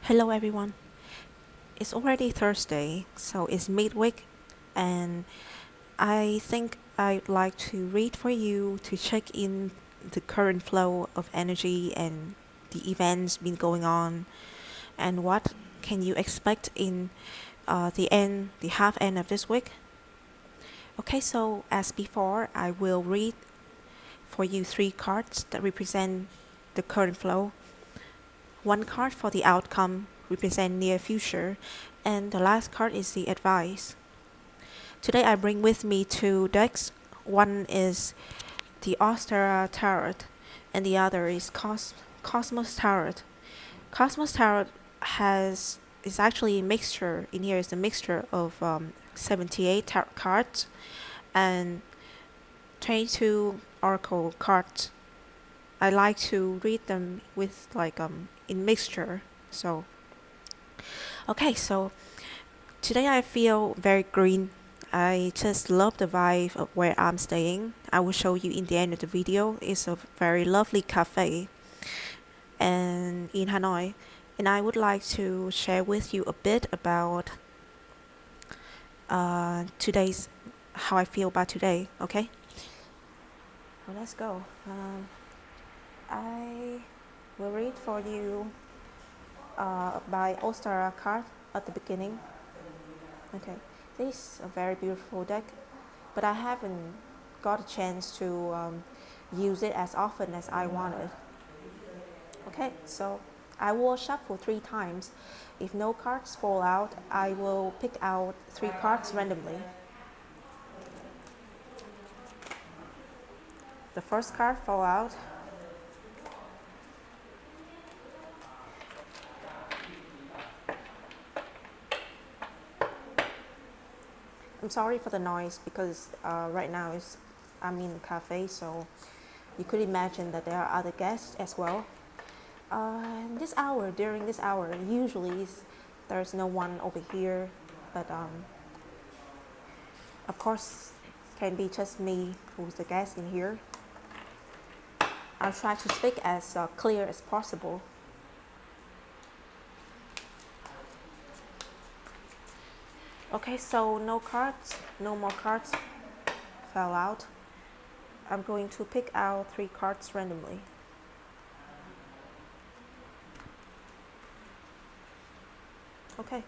Hello everyone. It's already Thursday, so it's midweek, and I think I'd like to read for you to check in the current flow of energy and the events been going on, and what can you expect in the half end of this week. Okay, so as before, I will read for you three cards that represent the current flow. One card for the outcome represent near future, and the last card is the advice. Today I bring with me two decks. One is the Austera Tarot, and the other is Cosmos Tarot. Cosmos Tarot has is actually a mixture. In here is a mixture of 78 tarot cards and 22 oracle cards. I like to read them with in mixture. So okay, so today I feel very green. I just love the vibe of where I'm staying. I will show you in the end of the video. It's a very lovely cafe and in Hanoi. And I would like to share with you a bit about today's how I feel about today. Okay, well, let's go. I will read for you by Ostara card at the beginning. Okay, this is a very beautiful deck, but I haven't got a chance to use it as often as I wanted. Okay, so I will shuffle 3 times. If no cards fall out, I will pick out 3 cards randomly. The first card fall out. I'm sorry for the noise because right now I'm in a cafe, so you could imagine that there are other guests as well. During this hour, usually there's no one over here, but of course, can be just me who's the guest in here. I'll try to speak as clear as possible. Okay, so no more cards fell out. I'm going to pick out 3 cards randomly. Okay.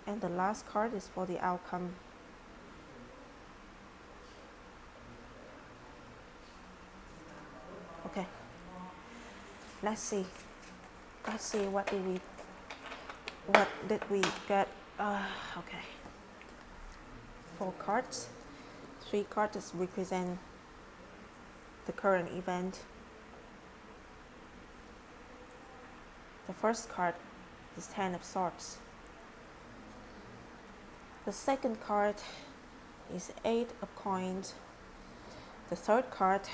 And the last card is for the outcome. Okay. Let's see. Let's see what did we get? Okay. 4 cards. 3 cards represent the current event. The first card is 10 of Swords. The second card is 8 of Coins. The third card,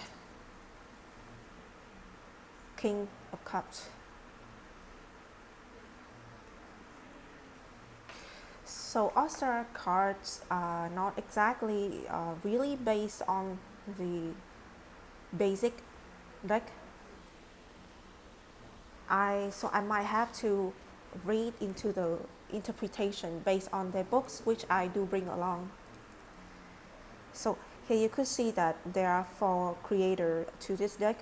King of Cups. So Austera cards are not exactly really based on the basic deck. So I might have to read into the interpretation based on their books, which I do bring along. So here you could see that there are 4 creators to this deck.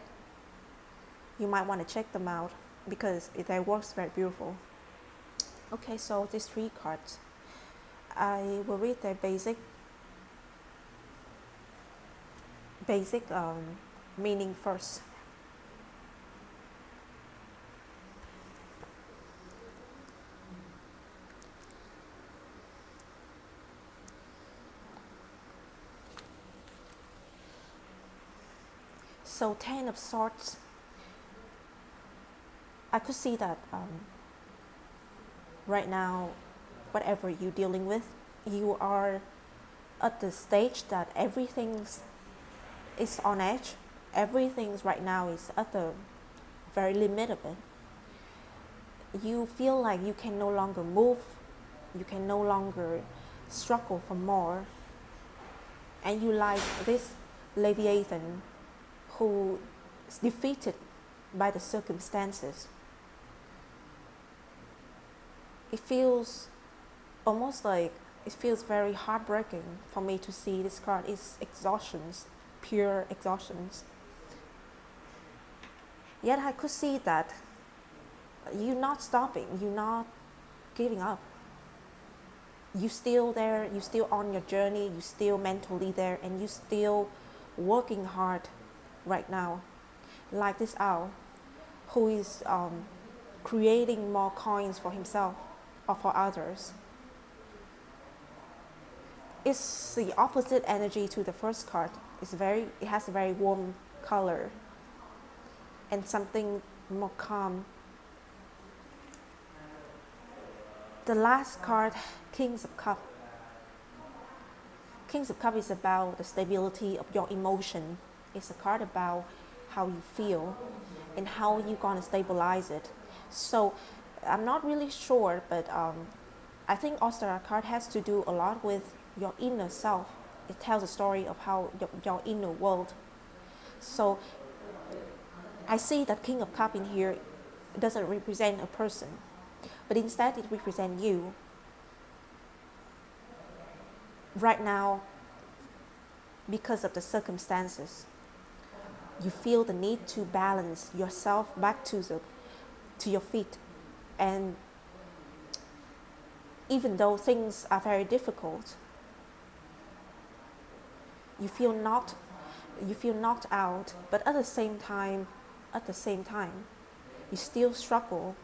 You might want to check them out because their work's very beautiful. Okay, so these 3 cards, I will read their basic meaning first. So 10 of Swords, I could see that right now, whatever you're dealing with, you are at the stage that everything's It's on edge. Everything right now is at the very limit of it. You feel like you can no longer move, you can no longer struggle for more, and you like this Leviathan who is defeated by the circumstances. It feels almost like it feels very heartbreaking for me to see this card is exhaustions, pure exhaustions. Yet I could see that you're not stopping, you're not giving up. You're still there, you're still on your journey, you're still mentally there, and you're still working hard right now. Like this owl who is creating more coins for himself or for others. It's the opposite energy to the first card. It has a very warm color and something more calm. The last card, Kings of Cups. Kings of Cups is about the stability of your emotion. It's a card about how you feel and how you're going to stabilize it. So I'm not really sure, but I think All-Star card has to do a lot with your inner self. It tells a story of how your inner world. So I see that King of Cups in here doesn't represent a person, but instead it represents you. Right now, because of the circumstances, you feel the need to balance yourself back to your feet. And even though things are very difficult, you feel knocked out, but at the same time, you still struggle.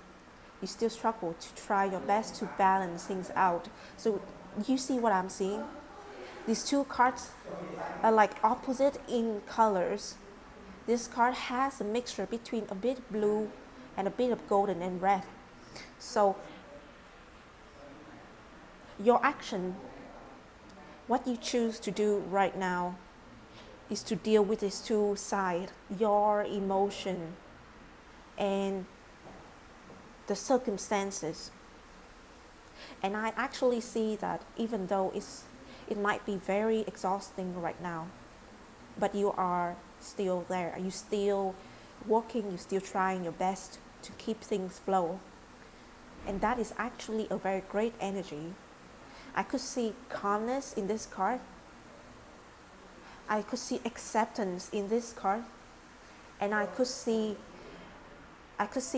You still struggle to try your best to balance things out. So you see what I'm seeing? These two cards are like opposite in colors. This card has a mixture between a bit blue and a bit of golden and red. So your action, what you choose to do right now, is to deal with these two sides, your emotion and the circumstances. And I actually see that even though it might be very exhausting right now, but you are still there. You're still working, you're still trying your best to keep things flow. And that is actually a very great energy. I could see calmness in this card. I could see acceptance in this card. And I could see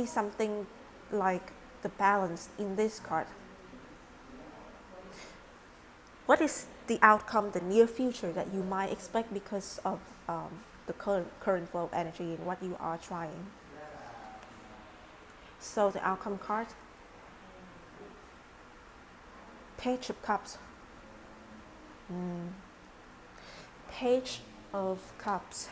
something like the balance in this card. What is the outcome, the near future that you might expect because of the current flow of energy and what you are trying? So the outcome card, Page of Cups. Page of Cups.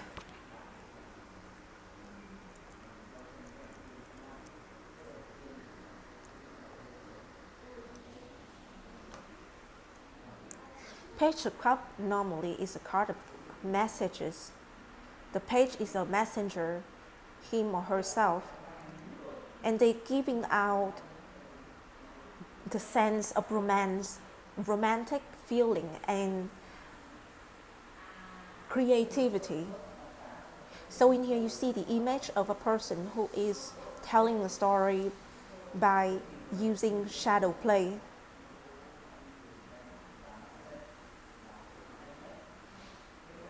Page of Cups normally is a card of messages. The page is a messenger, him or herself, and they're giving out the sense of romance, romantic feeling and creativity. So in here you see the image of a person who is telling the story by using shadow play.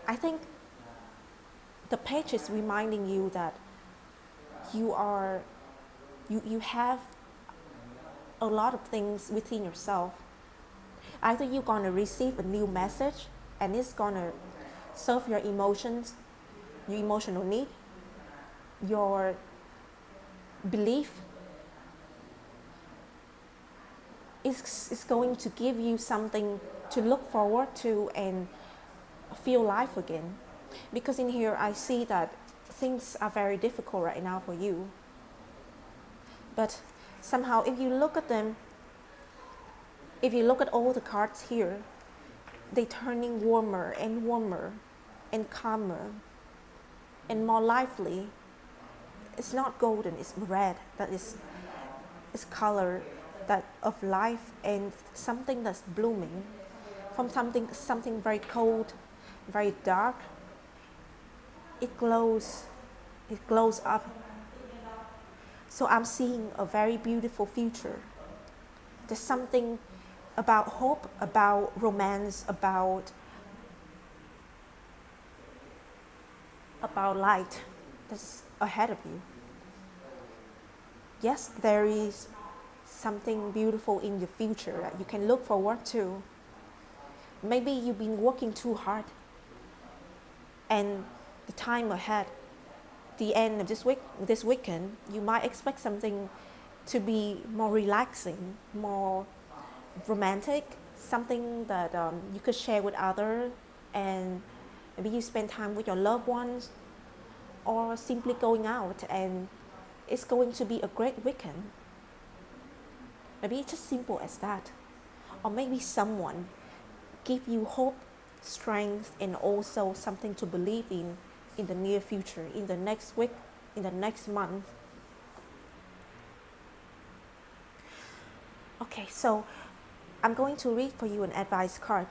I think the page is reminding you that you have a lot of things within yourself. Either you're going to receive a new message and it's going to serve your emotions, your emotional need, your belief. It's going to give you something to look forward to and feel life again. Because in here I see that things are very difficult right now for you. But somehow if you look at them, if you look at all the cards here, they're turning warmer and warmer. and calmer and more lively. It's not golden, it's red. That is color that of life and something that's blooming. From something very cold, very dark, it glows. It glows up. So I'm seeing a very beautiful future. There's something about hope, about romance, about light that's ahead of you. Yes, there is something beautiful in the future that you can look forward to. Maybe you've been working too hard, and the time ahead, the end of this weekend, you might expect something to be more relaxing, more romantic, something that you could share with others, and maybe you spend time with your loved ones, or simply going out, and it's going to be a great weekend. Maybe it's just simple as that. Or maybe someone give you hope, strength, and also something to believe in the near future, in the next week, in the next month. Okay, so I'm going to read for you an advice card.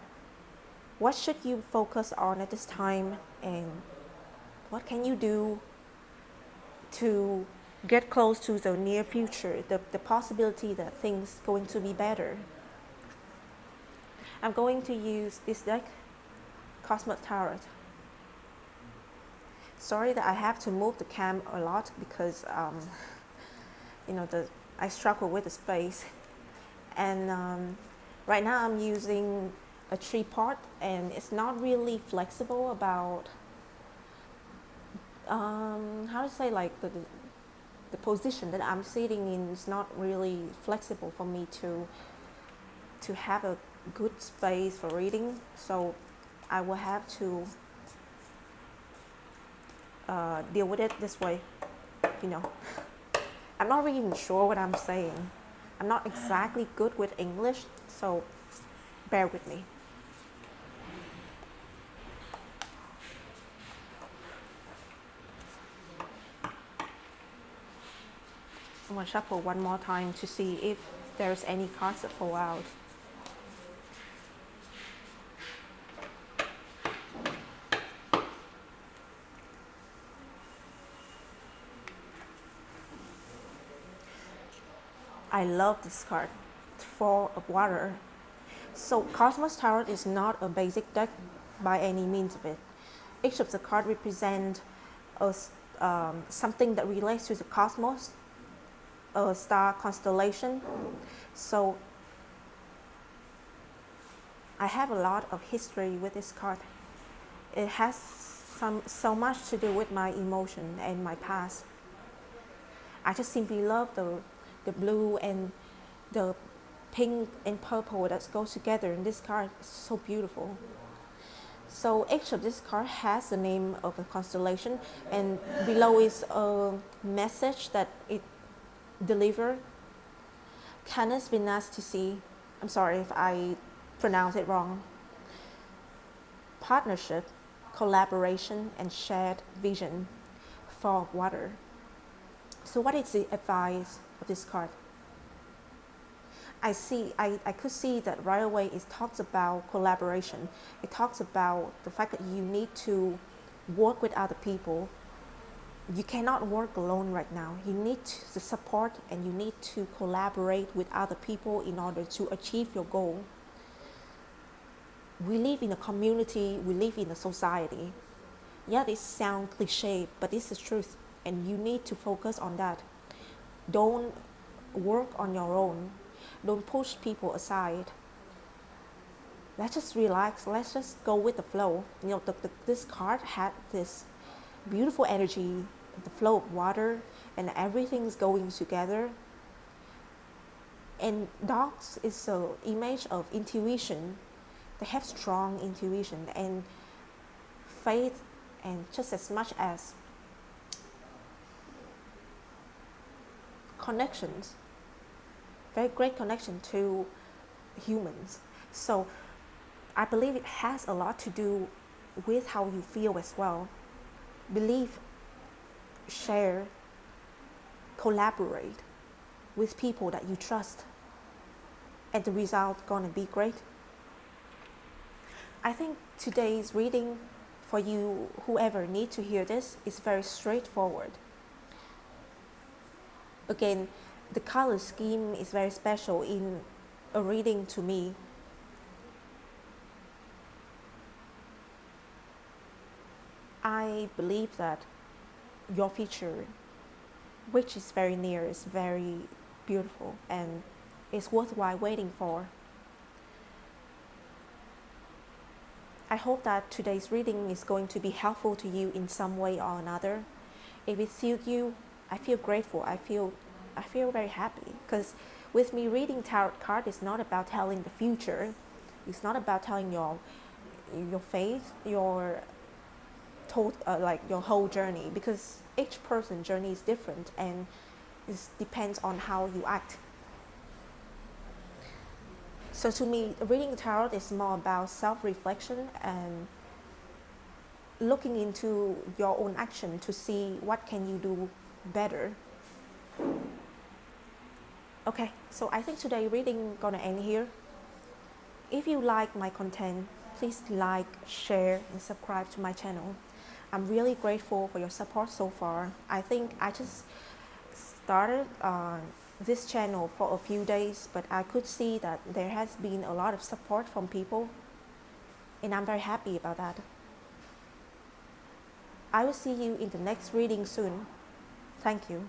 What should you focus on at this time, and what can you do to get close to the near future, the possibility that things going to be better? I'm going to use this deck, Cosmos Tarot. Sorry that I have to move the cam a lot because I struggle with the space, and right now I'm using a tripod, and it's not really flexible about how to say, like the position that I'm sitting in is not really flexible for me to have a good space for reading. So I will have to deal with it this way. I'm not really sure what I'm saying. I'm not exactly good with English, so bear with me. I'm going to shuffle one more time to see if there's any cards that fall out. I love this card, Four of Water. So Cosmos Tarot is not a basic deck by any means of it. Each of the cards represent something that relates to the cosmos, a star constellation. So I have a lot of history with this card. It has so much to do with my emotion and my past. I just simply love the blue and the pink and purple that goes together in this card. It's so beautiful. So each of this card has the name of a constellation, and below is a message that it delivered. Canis Venatici. I'm sorry if I pronounce it wrong. Partnership, collaboration, and shared vision for water. So what is the advice of this card? I could see that right away it talks about collaboration. It talks about the fact that you need to work with other people. You cannot work alone right now. You need the support, and you need to collaborate with other people in order to achieve your goal. We live in a community, we live in a society. Yeah, this sounds cliche, but this is truth, and you need to focus on that. Don't work on your own. Don't push people aside. Let's just relax. Let's just go with the flow. This card had this beautiful energy, the flow of water, and everything's going together. And dogs is an image of intuition. They have strong intuition and faith, and just as much as connections, very great connection to humans. So I believe it has a lot to do with how you feel as well. Believe, share, collaborate with people that you trust, and the result gonna be great. I think today's reading for you, whoever need to hear this, is very straightforward. Again, the color scheme is very special in a reading to me. I believe that your future, which is very near, is very beautiful and is worthwhile waiting for. I hope that today's reading is going to be helpful to you in some way or another. If it suits you, I feel grateful. I feel very happy because with me reading tarot card is not about telling the future. It's not about telling your faith, like your whole journey, because each person's journey is different and it depends on how you act. So to me, reading tarot is more about self-reflection and looking into your own action to see what can you do better. Okay, so I think today reading gonna end here. If you like my content, please like, share, and subscribe to my channel. I'm really grateful for your support so far. I think I just started this channel for a few days, but I could see that there has been a lot of support from people, and I'm very happy about that. I will see you in the next reading soon. Thank you.